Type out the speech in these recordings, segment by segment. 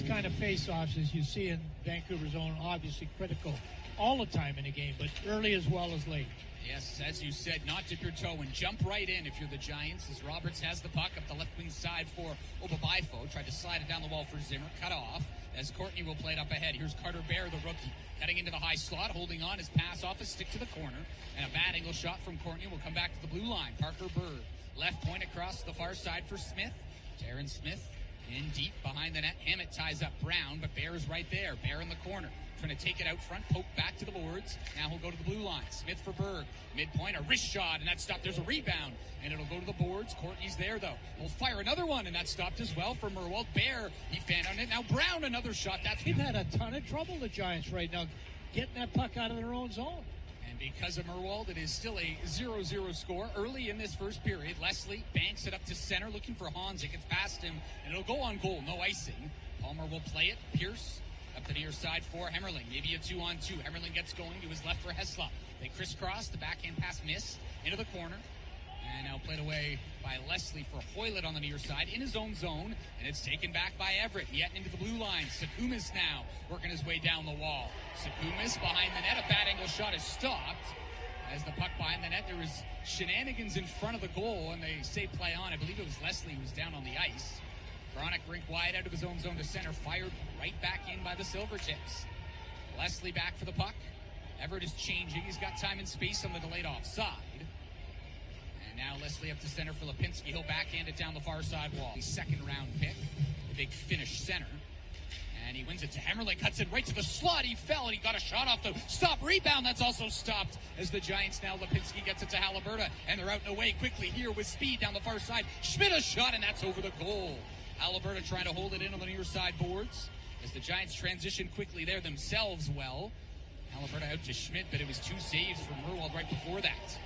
kind of face-offs, as you see in Vancouver's own, obviously critical all the time in a game, but early as well as late. Yes, as you said, not dip your toe and jump right in if you're the Giants, as Roberts has the puck up the left wing side for Obabaifo. Tried to slide it down the wall for Zimmer. Cut off as Courtney will play it up ahead. Here's Carter Bear, the rookie, heading into the high slot, holding on. His pass off a stick to the corner. And a bad angle shot from Courtney will come back to the blue line. Parker Bird, left point across the far side for Smith. Taryn Smith in deep behind the net. Hammett ties up Brown, but Bear is right there. Bear in the corner. Trying to take it out front, poke back to the boards. Now he'll go to the blue line. Smith for Berg. Midpoint, a wrist shot, and that's stopped. There's a rebound, and it'll go to the boards. Courtney's there, though. We'll fire another one, and that's stopped as well for Merwald. Bear, he fanned on it. Now Brown, another shot. They've had a ton of trouble, the Giants, right now, getting that puck out of their own zone. And because of Merwald, it is still a 0-0 score early in this first period. Leslie banks it up to center, looking for Hans. It gets past him, and it'll go on goal. No icing. Palmer will play it. Pierce up the near side for Hemmerling. Maybe a 2-on-2. Hemmerling gets going to his left for Heslop. They crisscross. The backhand pass miss into the corner. And now played away by Leslie for Hoylett on the near side in his own zone. And it's taken back by Everett. Yet into the blue line. Sakumis now working his way down the wall. Sakumis behind the net. A bad angle shot is stopped. As the puck behind the net, there was shenanigans in front of the goal. And they say play on. I believe it was Leslie who was down on the ice. Bronick rink wide out of his own zone to center. Fired right back in by the Silvertips. Leslie back for the puck. Everett is changing. He's got time and space on the delayed offside. And now Leslie up to center for Lipinski. He'll backhand it down the far side wall. The second round pick. The big Finnish center. And he wins it to Hemmerling. Cuts it right to the slot. He fell and he got a shot off the stop. Rebound. That's also stopped as the Giants now. Lipinski gets it to Haliburton. And they're out and away quickly here with speed down the far side. Schmidt a shot and that's over the goal. Haliburton trying to hold it in on the near side boards as the Giants transition quickly there themselves well. Haliburton out to Schmidt, but it was two saves from Merwald right before that.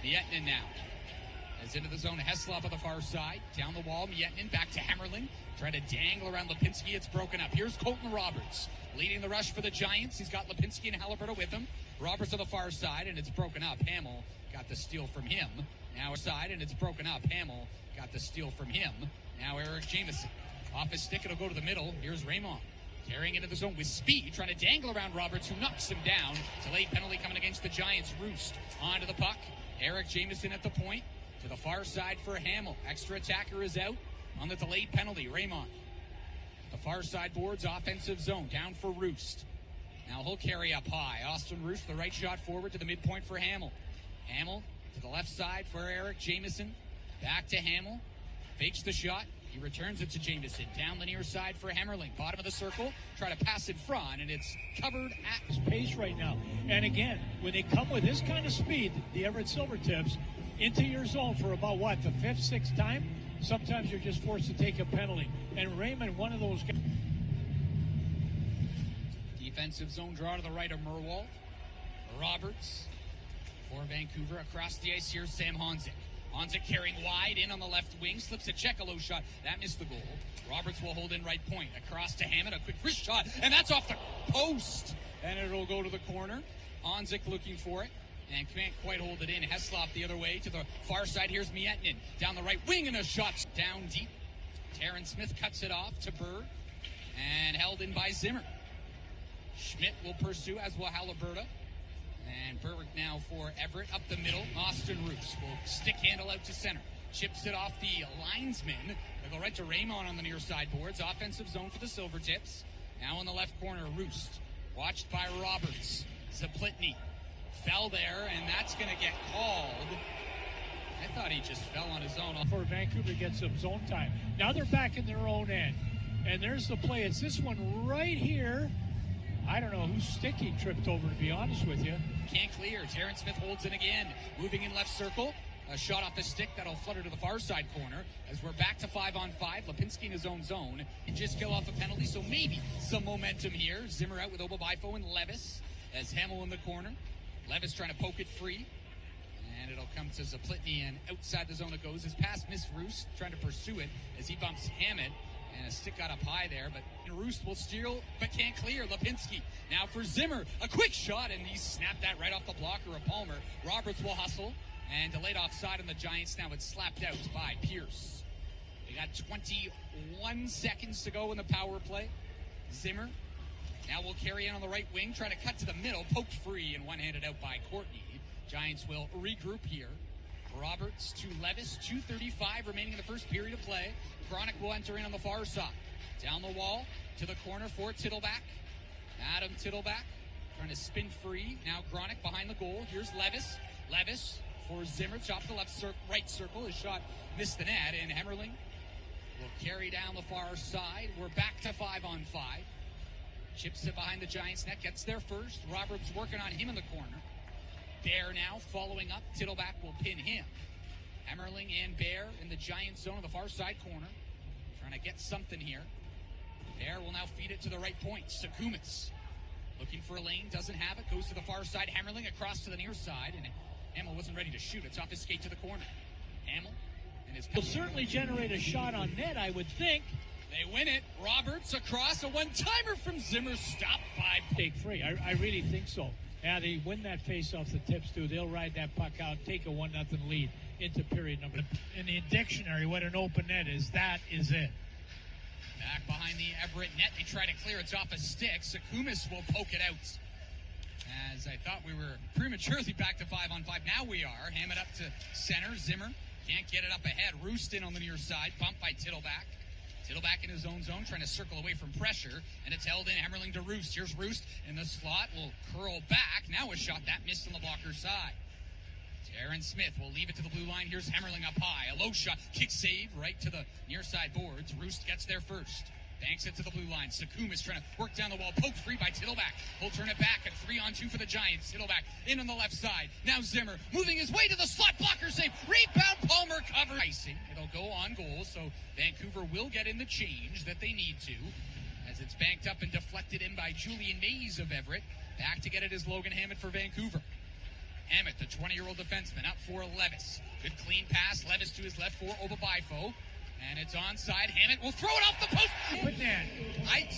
Miettinen now is into the zone. Heslop on the far side. Down the wall, Miettinen back to Hemmerling. Trying to dangle around Lipinski. It's broken up. Here's Colton Roberts leading the rush for the Giants. He's got Lipinski and Haliburton with him. Roberts on the far side, and it's broken up. Hamill got the steal from him. Now side, and it's broken up. Hamill got the steal from him. Now Eric Jamieson. Off his stick, it'll go to the middle. Here's Raymond. Carrying into the zone with speed, trying to dangle around Roberts, who knocks him down. Delayed penalty coming against the Giants. Roost onto the puck. Eric Jamieson at the point. To the far side for Hamill. Extra attacker is out on the delayed penalty. Raymond. The far side boards, offensive zone. Down for Roost. Now he'll carry up high. Austin Roost, the right shot forward to the midpoint for Hamill. Hamill to the left side for Eric Jamieson. Back to Hamill. Fakes the shot. He returns it to Jamieson. Down the near side for Hemmerling. Bottom of the circle. Try to pass in front, and it's covered at his pace right now. And again, when they come with this kind of speed, the Everett Silvertips, into your zone for about, what, the fifth, sixth time? Sometimes you're just forced to take a penalty. And Raymond, one of those guys. Defensive zone draw to the right of Merwald. Roberts for Vancouver. Across the ice, here's Sam Honzik. Honzik carrying wide in on the left wing. Slips a Chekalo shot. That missed the goal. Roberts will hold in right point. Across to Hammond. A quick wrist shot. And that's off the post. And it'll go to the corner. Honzik looking for it. And can't quite hold it in. Heslop the other way to the far side. Here's Miettinen. Down the right wing and a shot down deep. Taryn Smith cuts it off to Berg. And held in by Zimmer. Schmidt will pursue, as will Haliburton. And Berwick now for Everett up the middle. Austin Roos will stick handle out to center. Chips it off the linesman. They'll go right to Raymond on the near side boards. Offensive zone for the Silvertips. Now in the left corner, Roost. Watched by Roberts. Zaplitny fell there, and that's going to get called. I thought he just fell on his own. For Vancouver gets some zone time. Now they're back in their own end. And there's the play. It's this one right here. I don't know whose stick he tripped over, to be honest with you. Can't clear. Taryn Smith holds it again. Moving in left circle. A shot off the stick that'll flutter to the far side corner. As we're back to 5-on-5. Lipinski in his own zone. And just kill off a penalty, so maybe some momentum here. Zimmer out with Obabaifo and Levis. As Hamill in the corner. Levis trying to poke it free. And it'll come to Zaplitny, and outside the zone it goes. His pass missed Roost, trying to pursue it as he bumps Hammett. And a stick got up high there, but Roost will steal, but can't clear. Lipinski now for Zimmer. A quick shot, and he snapped that right off the blocker of Palmer. Roberts will hustle, and delayed offside on the Giants. Now it's slapped out by Pierce. They got 21 seconds to go in the power play. Zimmer now will carry in on the right wing, trying to cut to the middle, poked free and one-handed out by Courtney. Giants will regroup here. Roberts to Levis, 2:35 remaining in the first period of play. Gronick will enter in on the far side. Down the wall to the corner for Tittleback. Adam Tittleback trying to spin free. Now Gronick behind the goal. Here's Levis. Levis for Zimmer. Chop to left right circle. His shot missed the net, and Hemmerling will carry down the far side. We're back to 5-on-5. Chips it behind the Giants' net. Gets there first. Roberts working on him in the corner. Bear now following up. Tittleback will pin him. Hemmerling and Bear in the Giants' zone on the far side corner. Trying to get something here. Bear will now feed it to the right point. Sakumis looking for a lane. Doesn't have it. Goes to the far side. Hemmerling across to the near side. And Hamill wasn't ready to shoot. It's off his skate to the corner. Hamill and his... Will certainly generate a shot on net, I would think. They win it. Roberts across. A one-timer from Zimmer. Stopped by... Take free. I really think so. Yeah, they win that face-off the Tips, too. They'll ride that puck out, take a 1-0 lead into period number. In the dictionary, what an open net is, that is it. Back behind the Everett net. They try to clear. It's off a stick. Sakumis will poke it out. As I thought we were prematurely back to 5-on-5. Now we are. Ham it up to center. Zimmer can't get it up ahead. Roost in on the near side. Bumped by Tittleback. Tittleback in his own zone, trying to circle away from pressure, and it's held in. Hemmerling to Roost. Here's Roost in the slot. Will curl back. Now a shot that missed on the blocker side. Terrence Smith will leave it to the blue line. Here's Hemmerling up high. A low shot. Kick save right to the near side boards. Roost gets there first. Banks it to the blue line. Sakumis trying to work down the wall. Poked free by Tittleback. He'll turn it back at 3-on-2 for the Giants. Tittleback in on the left side. Now Zimmer moving his way to the slot. Blocker save. Rebound. Palmer cover. Icing. It'll go on goal. So Vancouver will get in the change that they need to. As it's banked up and deflected in by Julian Mays of Everett. Back to get it is Logan Hammett for Vancouver. Hammett, the 20-year-old defenseman, up for Levis. Good clean pass. Levis to his left for Obabifo. And it's onside. Hammett will throw it off the post.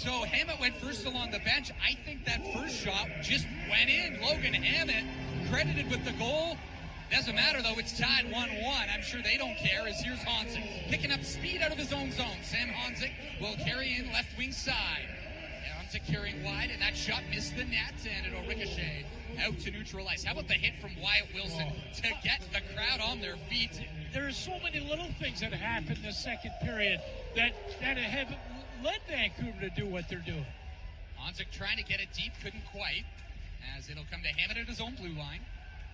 So Hammett went first along the bench. I think that first shot just went in. Logan Hammett credited with the goal. Doesn't matter, though. It's tied 1-1. I'm sure they don't care, as here's Honzik picking up speed out of his own zone. Sam Honzik will carry in left wing side. Honzik carrying wide, and that shot missed the net, and it'll ricochet out to neutral ice. How about the hit from Wyatt Wilson to get the crowd on their feet? There are so many little things that happened in the second period that have led Vancouver to do what they're doing. Honzik trying to get it deep, couldn't quite, as it'll come to Hammett at his own blue line.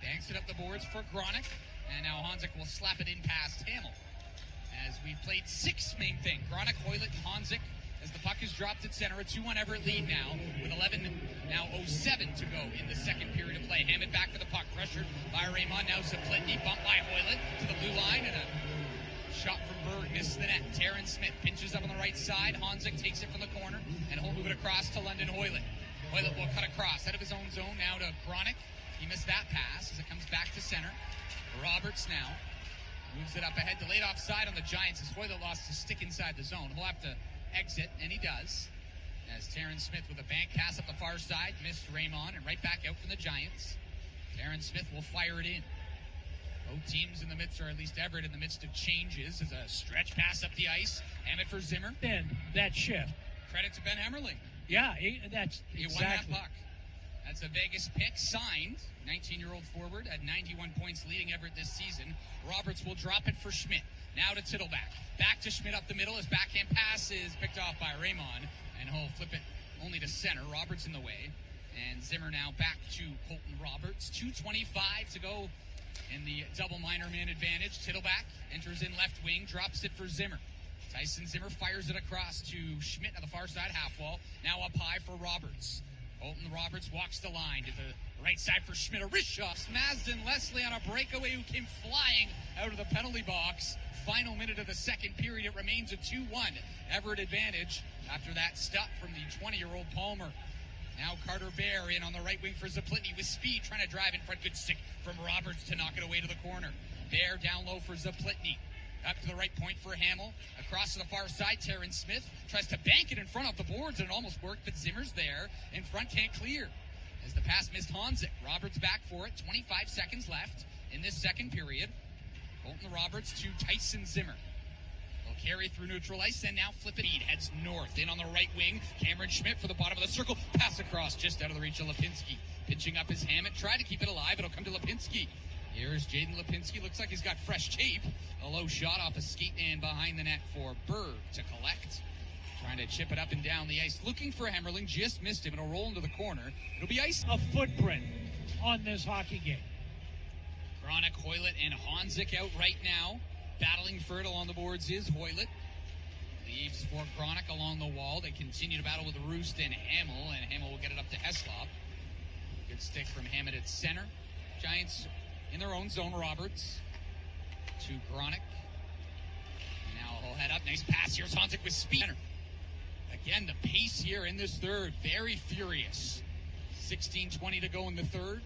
Banks it up the boards for Gronick, and now Honzik will slap it in past Hamill. As we've played six main thing, Gronick, Hoylett, Honzik, as the puck is dropped at center, a 2-1 Everett lead now, with 11:07 to go in the second period of play. Hammett back for the puck, pressured by Raymond, now Zaplitny, bumped by Hoylett to the blue line, and a shot from Berg missed the net. Terrence Smith pinches up on the right side, Honzik takes it from the corner, and he'll move it across to London Hoylett. Hoylett will cut across, out of his own zone, now to Gronick. He missed that pass as it comes back to center. Roberts now moves it up ahead, delayed offside on the Giants as Hoylett lost his stick inside the zone. He'll have to exit, and he does, as Terrence Smith with a bank pass up the far side missed Raymond, and right back out from the Giants. Terrence Smith will fire it in. Both teams in the midst, or at least Everett in the midst of changes, as a stretch pass up the ice. Hammett for Zimmer. And that shift. Credit to Ben Hemmerling. Yeah, that's he exactly. won that puck. That's a Vegas pick, signed. 19-year-old forward at 91 points, leading Everett this season. Roberts will drop it for Schmidt. Now to Tittleback. Back to Schmidt up the middle. His backhand pass is picked off by Raymond, and he'll flip it only to center. Roberts in the way. And Zimmer now back to Colton Roberts. 2:25 to go in the double minor man advantage. Tittleback enters in left wing, drops it for Zimmer. Tyson Zimmer fires it across to Schmidt on the far side half wall. Now up high for Roberts. Colton Roberts walks the line to the right side for Schmidt. A wrist shot. Masden Leslie on a breakaway who came flying out of the penalty box. Final minute of the second period. It remains a 2-1 Everett advantage after that stop from the 20-year-old Palmer. Now Carter Bear in on the right wing for Zaplitny with speed, trying to drive in front. Good stick from Roberts to knock it away to the corner. Bear down low for Zaplitny. Up to the right point for Hamill. Across to the far side, Terrence Smith tries to bank it in front of the boards, and it almost worked, but Zimmer's there. In front, can't clear. As the pass missed Honzik. Roberts back for it. 25 seconds left in this second period. Colton Roberts to Tyson Zimmer. He'll carry through neutral ice, and now flip it. Heads north, in on the right wing. Cameron Schmidt for the bottom of the circle. Pass across, just out of the reach of Lipinski. Pinching up his Hammett, try to keep it alive. It'll come to Lipinski. Here's Jaden Lipinski. Looks like he's got fresh tape. A low shot off a skate and behind the net for Berg to collect. Trying to chip it up and down the ice. Looking for Hemmerling. Just missed him. It'll roll into the corner. It'll be ice. A footprint on this hockey game. Gronick, Hoylett, and Honzik out right now. Battling for it along the boards is Hoylett. Leaves for Gronick along the wall. They continue to battle with Roost and Hamill, and Hamill will get it up to Heslop. Good stick from Hammett at center. Giants in their own zone. Roberts to Gronick. Now he'll head up. Nice pass. Here's Honzik with speed. Again, the pace here in this third, very furious. 16:20 to go in the third.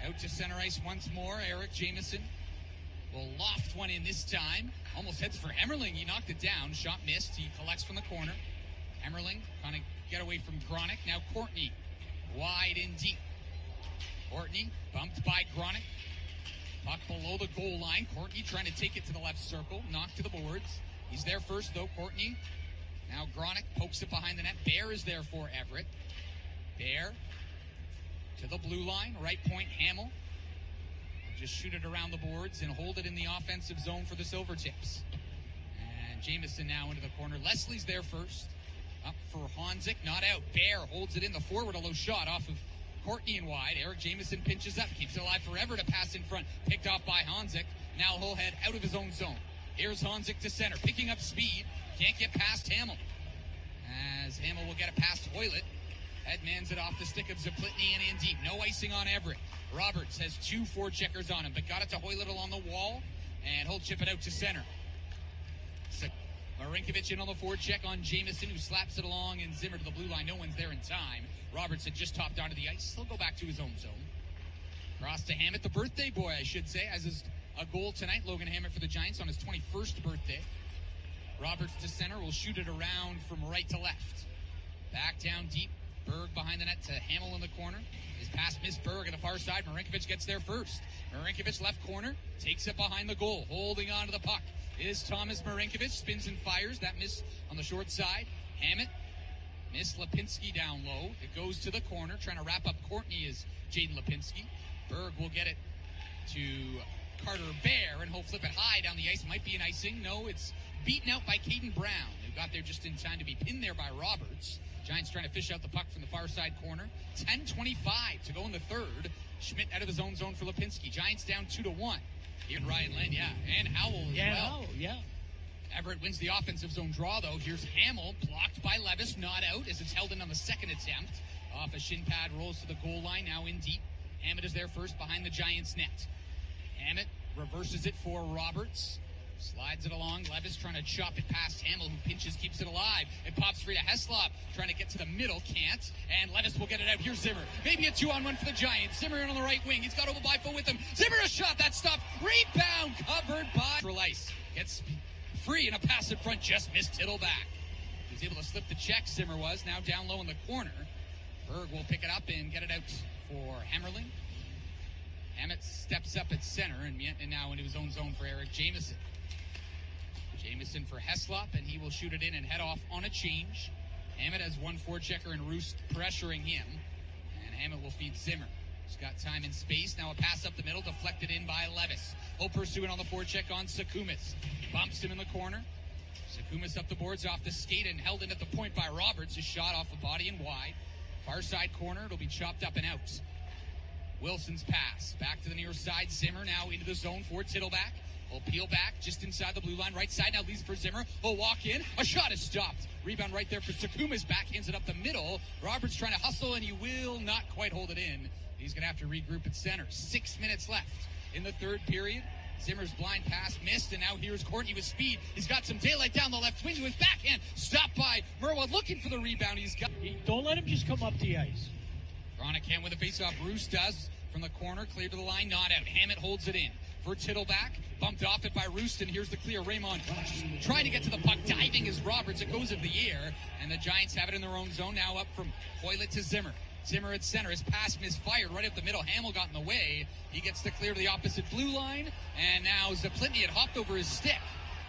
Out to center ice once more. Eric Jamieson will loft one in this time. Almost heads for Hemmerling. He knocked it down. Shot missed. He collects from the corner. Hemmerling trying to get away from Gronick. Now Courtney wide and deep. Courtney bumped by Gronick. Puck below the goal line. Courtney trying to take it to the left circle. Knocked to the boards. He's there first though, Courtney. Now Gronick pokes it behind the net. Bear is there for Everett. Bear to the blue line. Right point, Hamill. Just shoot it around the boards and hold it in the offensive zone for the Silvertips. And Jamieson now into the corner. Leslie's there first. Up for Honzik. Not out. Bear holds it in the forward. A low shot off of Courtney and wide. Eric Jamieson pinches up. Keeps it alive forever to pass in front. Picked off by Honzik. Now he'll head out of his own zone. Here's Honzik to center. Picking up speed. Can't get past Hamill. As Hamill will get it past Hoylett. Headmans it off the stick of Zaplitny and in deep. No icing on Everett. Roberts has 2 forecheckers on him, but got it to Hoylett along the wall, and he'll chip it out to center. Marinkovic in on the forecheck on Jamieson, who slaps it along, and Zimmer to the blue line. No one's there in time. Roberts had just topped onto the ice. He'll go back to his own zone. Cross to Hammett, the birthday boy, I should say, as is a goal tonight. Logan Hammett for the Giants on his 21st birthday. Roberts to center will shoot it around from right to left. Back down deep. Berg behind the net to Hamill in the corner. His pass missed Berg on the far side. Marinkovic gets there first. Marinkovic left corner. Takes it behind the goal. Holding on to the puck is Thomas Marinkovic. Spins and fires. That miss on the short side. Hammett. Miss Lipinski down low. It goes to the corner. Trying to wrap up Courtney is Jaden Lipinski. Berg will get it to Carter Bear, and he'll flip it high down the ice. Might be an icing. No, it's beaten out by Caden Brown, who got there just in time to be pinned there by Roberts. Giants trying to fish out the puck from the far side corner. 10:25 to go in the third. Schmidt out of his own zone for Lipinski. Giants down 2-1. Here Ryan Lynn, and Howell as well. Howell, Everett wins the offensive zone draw, though. Here's Hamill, blocked by Levis, not out as it's held in on the second attempt. Off a shin pad, rolls to the goal line, now in deep. Hammett is there first behind the Giants' net. Hammett reverses it for Roberts. Slides it along. Levis trying to chop it past Hamill, who pinches, keeps it alive. It pops free to Heslop, trying to get to the middle, can't. And Levis will get it out. Here's Zimmer. Maybe a 2-on-1 for the Giants. Zimmer in on the right wing. He's got Ovalbaifo with him. Zimmer a shot. That stopped. Rebound covered by Lice. Gets free and a pass in front. Just missed Tittleback. He was able to slip the check, Zimmer was. Now down low in the corner. Berg will pick it up and get it out for Hemmerling. Hammett steps up at center and now into his own zone for Eric Jamieson. Jamieson for Heslop, and he will shoot it in and head off on a change. Hammett has 1 forechecker and Roost pressuring him, and Hammett will feed Zimmer. He's got time and space. Now a pass up the middle, deflected in by Levis. He'll pursue it on the forecheck on Sakumis. Bumps him in the corner. Sakumis up the boards off the skate and held in at the point by Roberts. His shot off the body and wide. Far side corner, it'll be chopped up and out. Wilson's pass. Back to the near side. Zimmer now into the zone for Tittleback. He'll peel back just inside the blue line. Right side now leaves for Zimmer. He'll walk in. A shot is stopped. Rebound right there for Sakuma's back. Hands it up the middle. Roberts trying to hustle, and he will not quite hold it in. He's going to have to regroup at center. 6 minutes left in the third period. Zimmer's blind pass missed, and now here's Courtney with speed. He's got some daylight down the left wing to his backhand. Stopped by Merwad looking for the rebound. Don't let him just come up the ice. Gronick can with a face-off. Bruce does from the corner. Clear to the line. Not out. Hammett holds it in. For Tittleback, bumped off it by Roost, and here's the clear. Raymond trying to get to the puck, diving as Roberts. It goes in the air, and the Giants have it in their own zone. Now up from Hoylett to Zimmer. Zimmer at center. His pass misfired right up the middle. Hamill got in the way. He gets the clear to the opposite blue line, and now Zaplitny had hopped over his stick.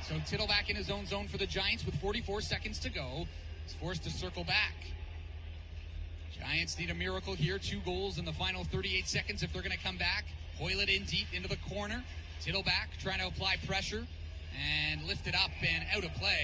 So Tittle back in his own zone for the Giants with 44 seconds to go. He's forced to circle back. Giants need a miracle here. 2 goals in the final 38 seconds if they're going to come back. Hoyle it in deep into the corner. Tittle back, trying to apply pressure. And lift it up and out of play.